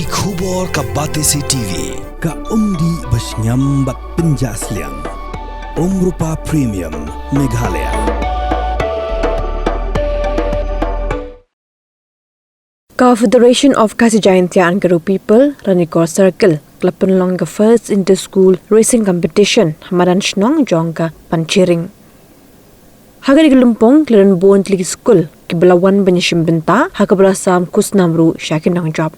Ki khubor ka Batesi TV ka umdi basnyam bak penjaslian Rupa Premium Meghalaya. Confederation of Kasi Jayantia and Guru People Ranikor Circle Klapan long the first inter-school racing competition Hamaran Shnong Jongka Panchiring. Hagari Lumpong Kleran Bon Ligi School Kibalawan Banyashim Benta Hakabrasam Kusnamru Shakin Nang Job.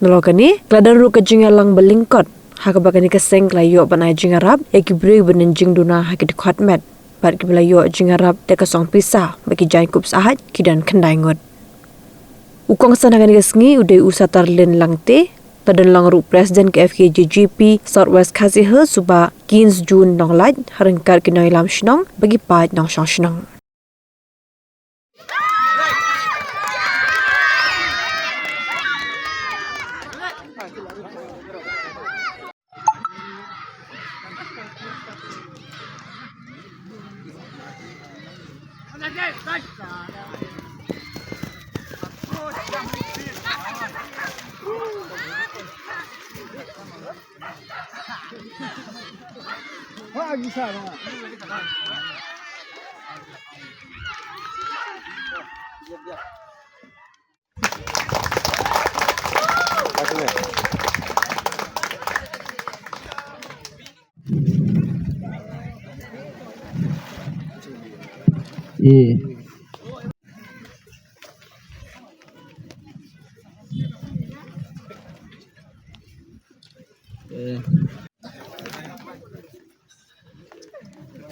Nolokani Kladan Ru Kajingalang Balingkot Hakabakani Kaseng Layo Banai Jingarab Ekibri Benenjing Duna Hakit Kotmet Bat Kibalayo Jingarab Dekasong Pisa Bagi Jain Kups Ahad Kidan Kendaingot. Ukong sanangan gasngi uday usatar len langte tadan lang ru presiden ke FKJGP Southwest Khasi Hill suba 15 Jun nong laj harengkar kinoi lam shnong bagi pat nong shong shnong.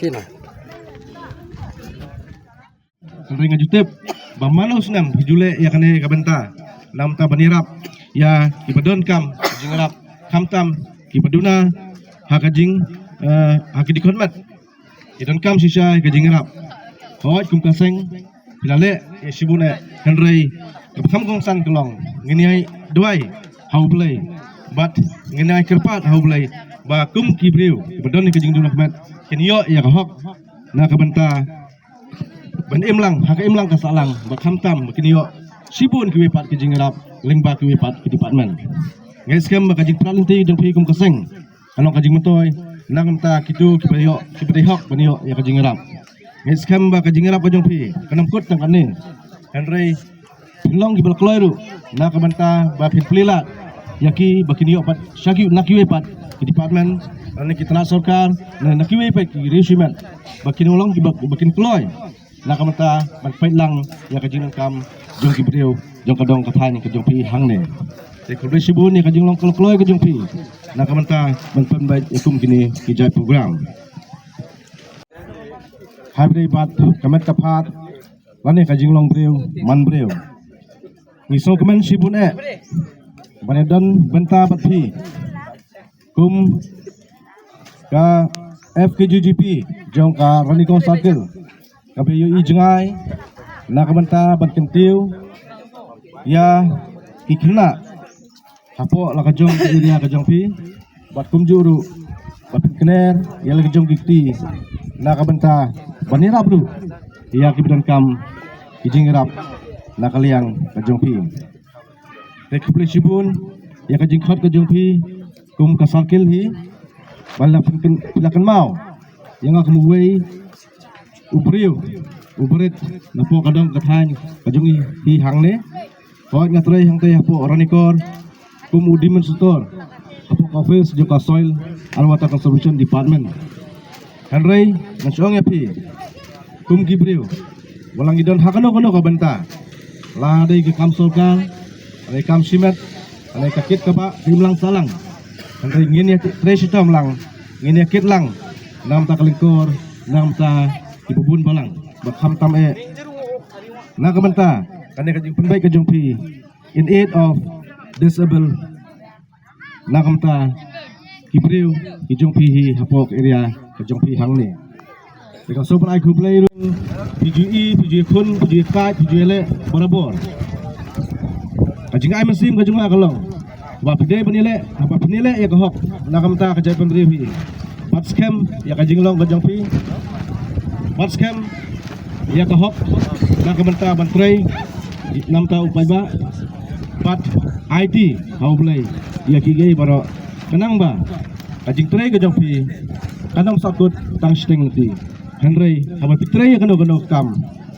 Kena. Sering YouTube, bamalos ngam hijule ya kane kabenta. Nam ta banirap ya kibadon kam jingarap kamtam kibaduna hakajing hakidikotmat. Idon kam sisa kajingarap. Hoi kum kaseng pilale sibune Henry kabkham kong san kelong. Ngini duai how play. But ngini kerpat how play. Ba kum kibriu kibadon kajing dunakmat. Kenyo ya kahok na kabenta ban imlang haka imlang kasalang bakhamtam kenyo sibun kiwepat kijingrap lingba kiwepat ki department guys kam makajing pralinti dan kum kaseng anong kajing metoy nangam ta kitu kibayo kibedehok banyo ya kajingrap guys kam bakajingrap kajong pi kanam kut tang kanin Henry pinglong kibal kloiru na kabenta ba pinplilat yaki bakinyo pat syagi nakiwepat ki department ane kita nak sorkar na nakiwe pa ki regiment bakin ulang ki bakin kloy na kamata ban pait lang ya kajing kam jong ki brio jong kadong kathai ni kajong pi hang ne te kulbe sibun ni kajing long kloy kajong pi na kamata ban pembai ikum kini ki jai program habre bat kamet kapat lane kajing long brio man brio ni so kemen sibun banedan benta bat pi kum ka FKJGP jong ka Ranikor Circle ka BUI jengai na kabenta ban kentiu ya ikna hapo la ka jong area ka jong pi bat kum juru bat kener ya la ka jong kiti na kabenta banira bru ya kibidan kam kijingrap na kaliang ka jong pi rekuplisibun ya ka jingkhot ka jong pi kum ka circle hi bala pilakan mau yang aku muway ubriu ubrit napo kadang kathan kajungi hi hangne hoi ngatrai hang teh apo Ranikor kum udimen sutor apo office joka soil and water conservation department Henry ngasyong ya pi kum gibriu walang idon hakano kono ka benta la dei ke kam solkal dei kam simet dei kakit ka ba himlang salang Henry ngin ya tresita lang ngin ya kit lang nam ta kalingkor nam ta ibubun balang bakham tam na kamenta kane kajing penbaik kajong pi in aid of disabled na kamenta kibriu kijong pi hi hapok area kajong pi hangni dekat sopan ai kublai PGE PGE kun PGE kai PGE le barabor kajing ai mesim kajong kalong ba pide penile apa penile ya kahok na kamenta kajai pemberi pi bat scam ya kajing long kajong pi bat scam ya kahok na kamenta bantrai nam ta upai ba but IT hau play ya kige baro kenang ba kajing tray ke jongpi kanam sakut tang steng ti henry habar pitray kano kam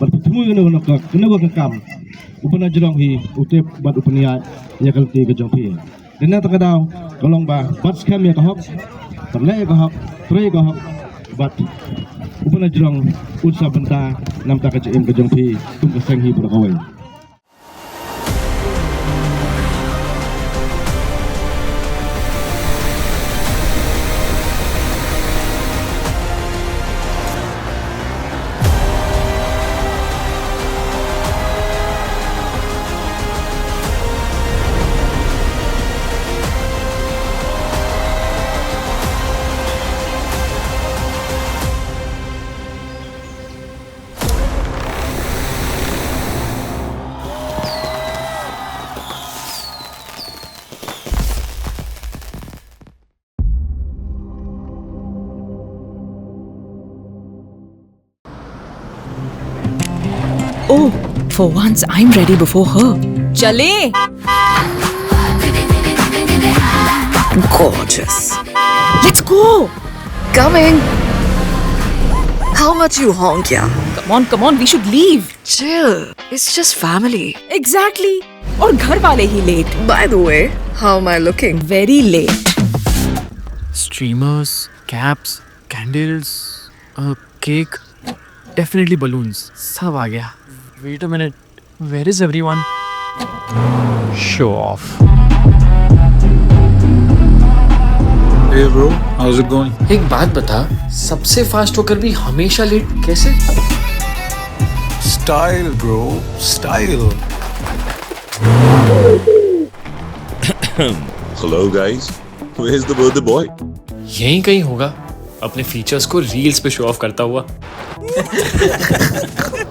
bertemu kano kam upana jerong hi utep bat upania ya kalti ke jongpi dena takadaw kolong ba bat scam ya kahok terlay kahok tray kahok bat upana jerong utsa benta nam ta ke jongpi tum ke seng hi berkawai. Oh, for once I'm ready before her. Chale! Gorgeous. Let's go! Coming. How much you honk, yeah? Come on, we should leave. Chill. It's just family. Exactly. और घर वाले ही late. By the way, how am I looking? Very late. Streamers, caps, candles, cake, definitely balloons. सब आ गया. Wait a minute. Where is everyone? Show off. Hey bro, how's it going? एक बात बता, सबसे फास्ट होकर भी हमेशा लेट कैसे? Style bro, style. Hello guys, where's the birthday boy? यहीं कहीं होगा, अपने फीचर्स को रील्स पे शो ऑफ करता हुआ.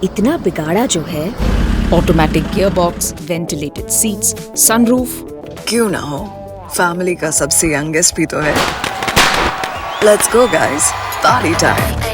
इतना बिगाड़ा जो है. Automatic gearbox, ventilated seats, sunroof. क्यों ना हो? Family का सबसे youngest भी तो है. Let's go guys, party time.